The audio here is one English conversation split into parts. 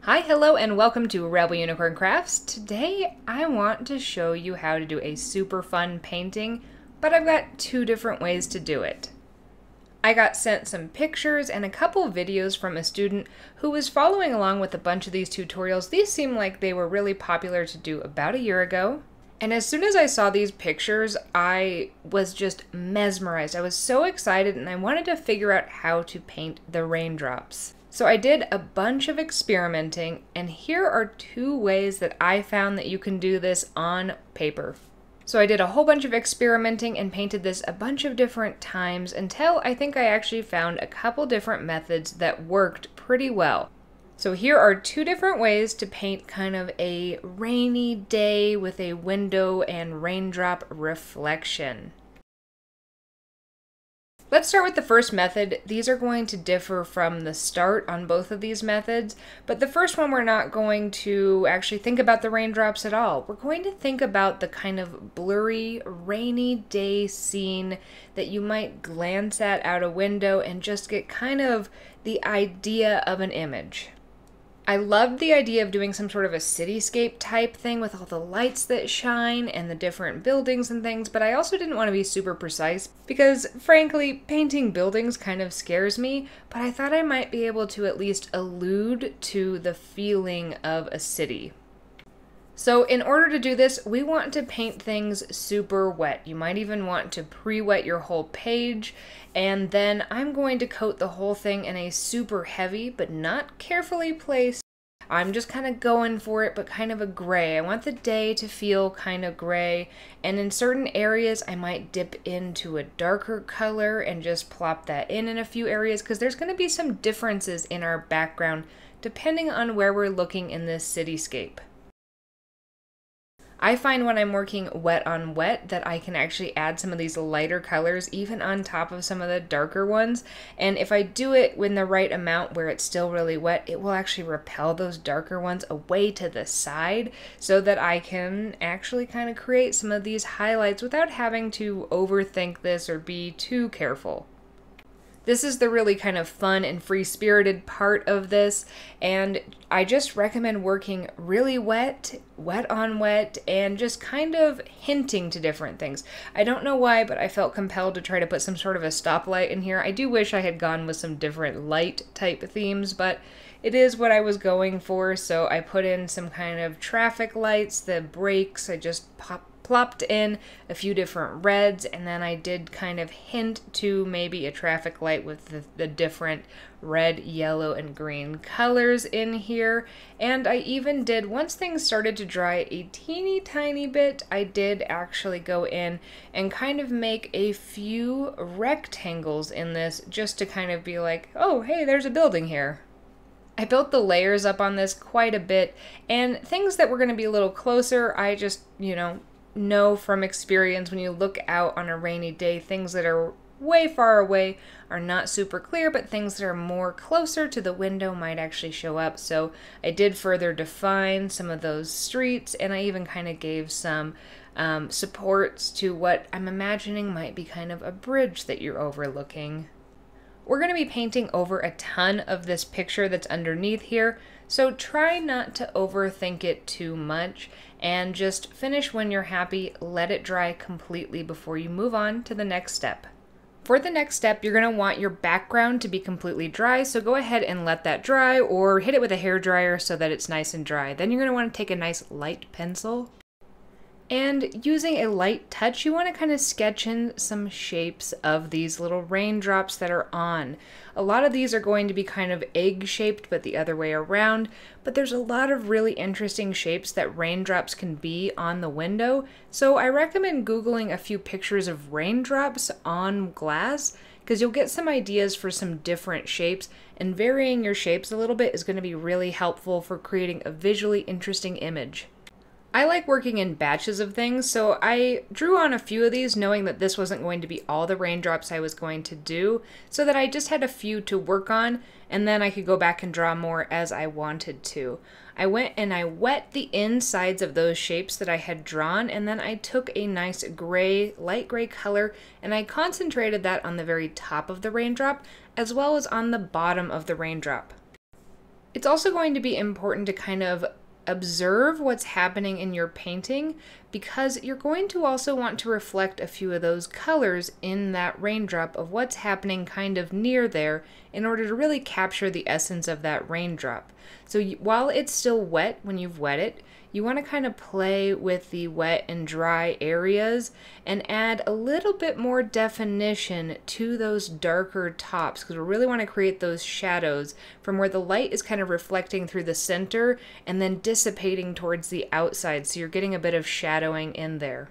Hi, hello, and welcome to Rebel Unicorn Crafts. Today, I want to show you how to do a super fun painting, but I've got two different ways to do it. I got sent some pictures and a couple videos from a student who was following along with a bunch of these tutorials. These seemed like they were really popular to do about a year ago. And as soon as I saw these pictures, I was just mesmerized. I was so excited and I wanted to figure out how to paint the raindrops. So I did a bunch of experimenting, and here are two ways that I found that you can do this on paper. So I did a whole bunch of experimenting and painted this a bunch of different times until I think I actually found a couple different methods that worked pretty well. So here are two different ways to paint kind of a rainy day with a window and raindrop reflection. Let's start with the first method. These are going to differ from the start on both of these methods, but the first one we're not going to actually think about the raindrops at all. We're going to think about the kind of blurry, rainy day scene that you might glance at out a window and just get kind of the idea of an image. I loved the idea of doing some sort of a cityscape type thing with all the lights that shine and the different buildings and things, but I also didn't want to be super precise because, frankly, painting buildings kind of scares me, but I thought I might be able to at least allude to the feeling of a city. So in order to do this, we want to paint things super wet. You might even want to pre-wet your whole page, and then I'm going to coat the whole thing in a super heavy but not carefully placed. I'm just kind of going for it, but kind of a gray. I want the day to feel kind of gray, and in certain areas I might dip into a darker color and just plop that in a few areas because there's going to be some differences in our background depending on where we're looking in this cityscape. I find when I'm working wet on wet that I can actually add some of these lighter colors even on top of some of the darker ones, and if I do it in the right amount where it's still really wet, it will actually repel those darker ones away to the side so that I can actually kind of create some of these highlights without having to overthink this or be too careful. This is the really kind of fun and free-spirited part of this, and I just recommend working really wet on wet, and just kind of hinting to different things. I don't know why, but I felt compelled to try to put some sort of a stoplight in here. I do wish I had gone with some different light type themes, but it is what I was going for, so I put in some kind of traffic lights, the brakes, I just plopped in a few different reds, and then I did kind of hint to maybe a traffic light with the different red, yellow, and green colors in here. And I even did, once things started to dry a teeny tiny bit, I did actually go in and kind of make a few rectangles in this just to kind of be like, oh, hey, there's a building here. I built the layers up on this quite a bit, and things that were going to be a little closer, I just, know from experience when you look out on a rainy day, things that are way far away are not super clear, but things that are more closer to the window might actually show up. So I did further define some of those streets, and I even kind of gave some supports to what I'm imagining might be kind of a bridge that you're overlooking. We're going to be painting over a ton of this picture that's underneath here, so try not to overthink it too much and just finish when you're happy, let it dry completely before you move on to the next step. For the next step, you're going to want your background to be completely dry, so go ahead and let that dry or hit it with a hairdryer so that it's nice and dry. Then you're going to want to take a nice light pencil, and using a light touch, you want to kind of sketch in some shapes of these little raindrops that are on. A lot of these are going to be kind of egg-shaped, but the other way around. But there's a lot of really interesting shapes that raindrops can be on the window. So I recommend Googling a few pictures of raindrops on glass, because you'll get some ideas for some different shapes, and varying your shapes a little bit is going to be really helpful for creating a visually interesting image. I like working in batches of things, so I drew on a few of these knowing that this wasn't going to be all the raindrops I was going to do, so that I just had a few to work on, and then I could go back and draw more as I wanted to. I went and I wet the insides of those shapes that I had drawn, and then I took a nice gray, light gray color, and I concentrated that on the very top of the raindrop, as well as on the bottom of the raindrop. It's also going to be important to kind of observe what's happening in your painting, because you're going to also want to reflect a few of those colors in that raindrop of what's happening kind of near there in order to really capture the essence of that raindrop. So while it's still wet when you've wet it, you want to kind of play with the wet and dry areas and add a little bit more definition to those darker tops, because we really want to create those shadows from where the light is kind of reflecting through the center and then dissipating towards the outside, so you're getting a bit of shadowing in there.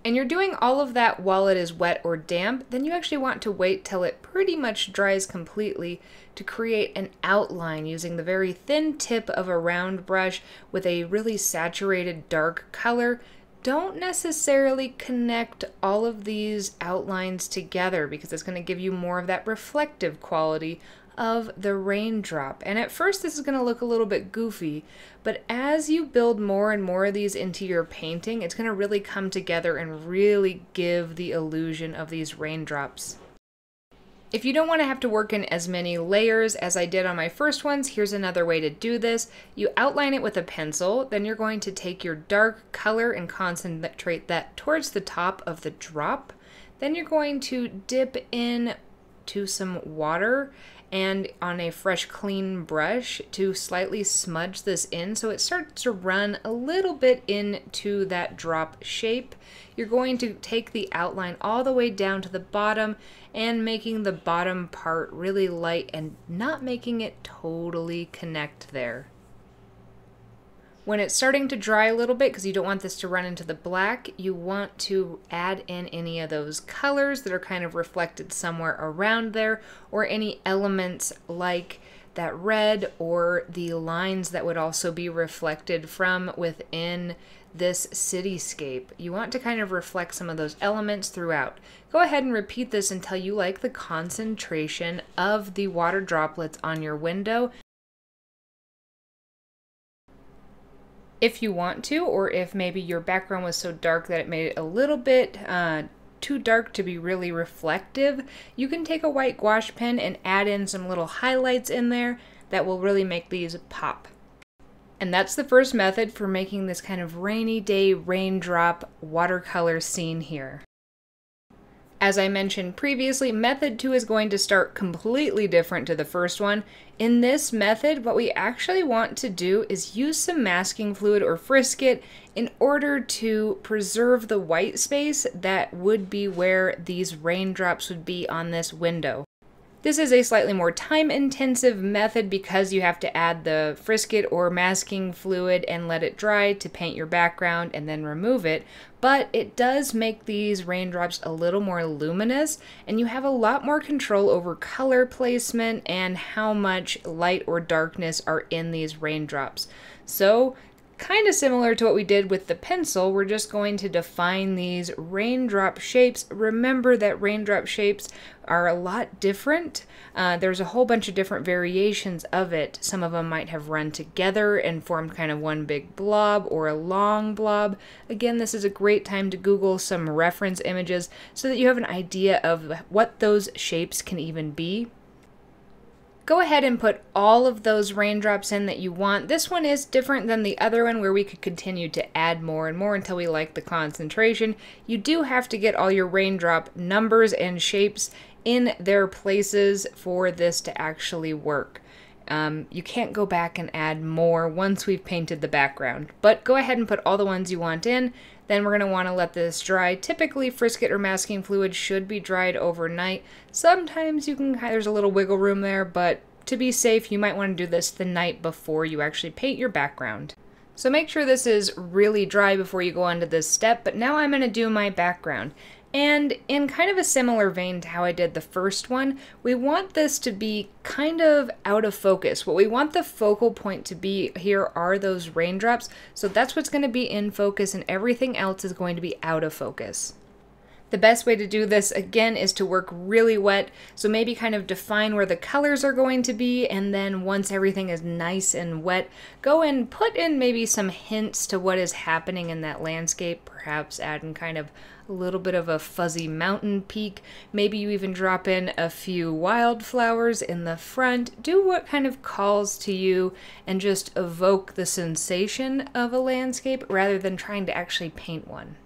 And you're doing all of that while it is wet or damp, then you actually want to wait till it pretty much dries completely to create an outline using the very thin tip of a round brush with a really saturated dark color. Don't necessarily connect all of these outlines together, because it's going to give you more of that reflective quality of the raindrop. And at first this is going to look a little bit goofy, but as you build more and more of these into your painting, it's going to really come together and really give the illusion of these raindrops. If you don't want to have to work in as many layers as I did on my first ones, here's another way to do this. You outline it with a pencil, then you're going to take your dark color and concentrate that towards the top of the drop. Then you're going to dip in to some water and on a fresh clean brush to slightly smudge this in so it starts to run a little bit into that drop shape. You're going to take the outline all the way down to the bottom and making the bottom part really light and not making it totally connect there. When it's starting to dry a little bit, because you don't want this to run into the black, you want to add in any of those colors that are kind of reflected somewhere around there, or any elements like that red or the lines that would also be reflected from within this cityscape. You want to kind of reflect some of those elements throughout. Go ahead and repeat this until you like the concentration of the water droplets on your window. If you want to, or if maybe your background was so dark that it made it a little bit too dark to be really reflective, you can take a white gouache pen and add in some little highlights in there that will really make these pop. And that's the first method for making this kind of rainy day raindrop watercolor scene here. As I mentioned previously, method 2 is going to start completely different to the first one. In this method, what we actually want to do is use some masking fluid or Frisket in order to preserve the white space that would be where these raindrops would be on this window. This is a slightly more time-intensive method because you have to add the Frisket or masking fluid and let it dry to paint your background and then remove it, but it does make these raindrops a little more luminous, and you have a lot more control over color placement and how much light or darkness are in these raindrops. So, kind of similar to what we did with the pencil, we're just going to define these raindrop shapes. Remember that raindrop shapes are a lot different. There's a whole bunch of different variations of it. Some of them might have run together and formed kind of one big blob or a long blob. Again, this is a great time to Google some reference images so that you have an idea of what those shapes can even be. Go ahead and put all of those raindrops in that you want. This one is different than the other one where we could continue to add more and more until we like the concentration. You do have to get all your raindrop numbers and shapes in their places for this to actually work. You can't go back and add more once we've painted the background, but go ahead and put all the ones you want in. Then we're going to want to let this dry. Typically, Frisket or masking fluid should be dried overnight. Sometimes there's a little wiggle room there, but to be safe, you might want to do this the night before you actually paint your background. So make sure this is really dry before you go on to this step, but now I'm going to do my background. And in kind of a similar vein to how I did the first one, we want this to be kind of out of focus. What we want the focal point to be here are those raindrops, so that's what's going to be in focus and everything else is going to be out of focus. The best way to do this, again, is to work really wet, so maybe kind of define where the colors are going to be, and then once everything is nice and wet, go and put in maybe some hints to what is happening in that landscape, perhaps add in kind of a little bit of a fuzzy mountain peak. Maybe you even drop in a few wildflowers in the front. Do what kind of calls to you and just evoke the sensation of a landscape rather than trying to actually paint one.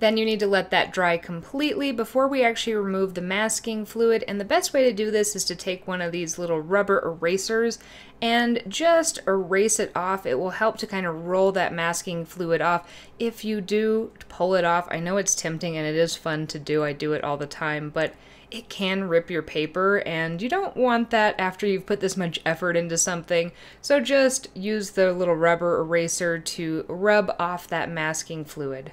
Then you need to let that dry completely before we actually remove the masking fluid, and the best way to do this is to take one of these little rubber erasers and just erase it off. It will help to kind of roll that masking fluid off. If you do pull it off, I know it's tempting and it is fun to do, I do it all the time, but it can rip your paper and you don't want that after you've put this much effort into something. So just use the little rubber eraser to rub off that masking fluid.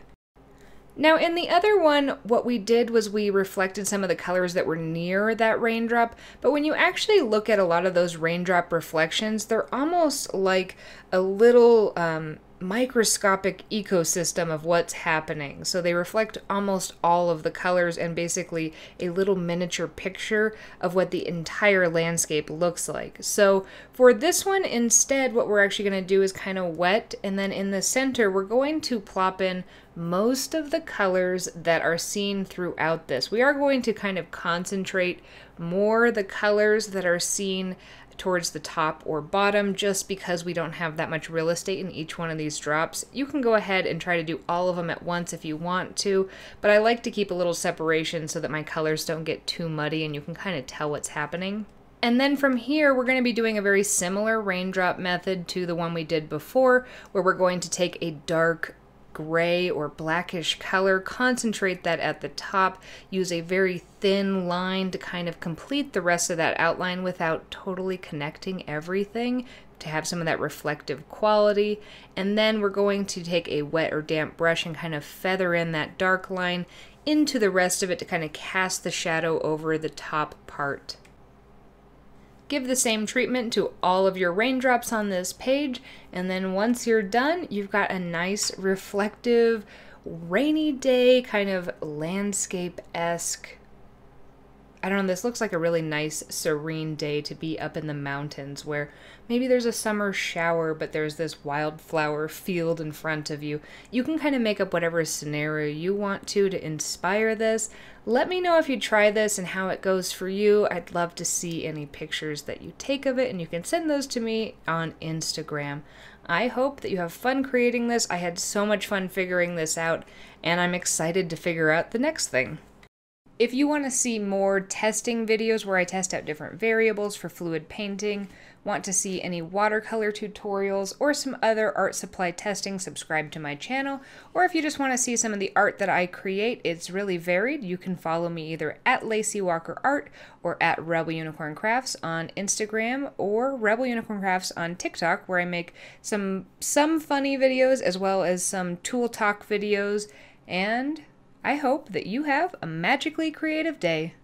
Now in the other one, what we did was we reflected some of the colors that were near that raindrop, but when you actually look at a lot of those raindrop reflections, they're almost like a little microscopic ecosystem of what's happening. So they reflect almost all of the colors and basically a little miniature picture of what the entire landscape looks like. So for this one, instead, what we're actually going to do is kind of wet, and then in the center, we're going to plop in most of the colors that are seen throughout this. We are going to kind of concentrate more the colors that are seen towards the top or bottom, just because we don't have that much real estate in each one of these drops. You can go ahead and try to do all of them at once if you want to, but I like to keep a little separation so that my colors don't get too muddy and you can kind of tell what's happening. And then from here, we're going to be doing a very similar raindrop method to the one we did before, where we're going to take a dark gray or blackish color, concentrate that at the top, use a very thin line to kind of complete the rest of that outline without totally connecting everything, to have some of that reflective quality. And then we're going to take a wet or damp brush and kind of feather in that dark line into the rest of it to kind of cast the shadow over the top part. Give the same treatment to all of your raindrops on this page, and then once you're done, you've got a nice reflective rainy day kind of landscape-esque. I don't know, this looks like a really nice serene day to be up in the mountains where maybe there's a summer shower but there's this wildflower field in front of you. You can kind of make up whatever scenario you want to inspire this. Let me know if you try this and how it goes for you. I'd love to see any pictures that you take of it, and you can send those to me on Instagram. I hope that you have fun creating this. I had so much fun figuring this out, and I'm excited to figure out the next thing. If you want to see more testing videos where I test out different variables for fluid painting, want to see any watercolor tutorials, or some other art supply testing, subscribe to my channel. Or if you just want to see some of the art that I create, it's really varied. You can follow me either at Lacey Walker Art or at Rebel Unicorn Crafts on Instagram, or Rebel Unicorn Crafts on TikTok, where I make some funny videos as well as some tool talk videos. And I hope that you have a magically creative day.